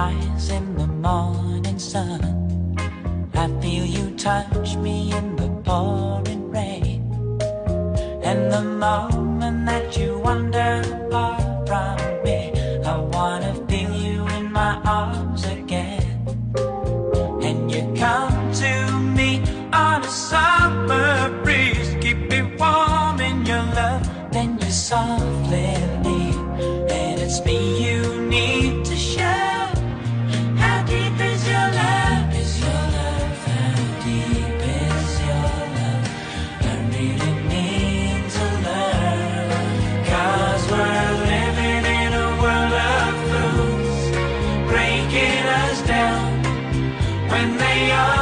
rise in the morning sun. I feel you touch me in the pouring rain. And the moment that you wander far from me, I wanna feel you in my arms again. And you come to me on a summer breeze, keep me warm in your love, then you softly leave. And it's me you need to show. How deep is your love? Is your love? How deep is your love? I really need to learn. 'Cause we're living in a world of fools, breaking us down when they are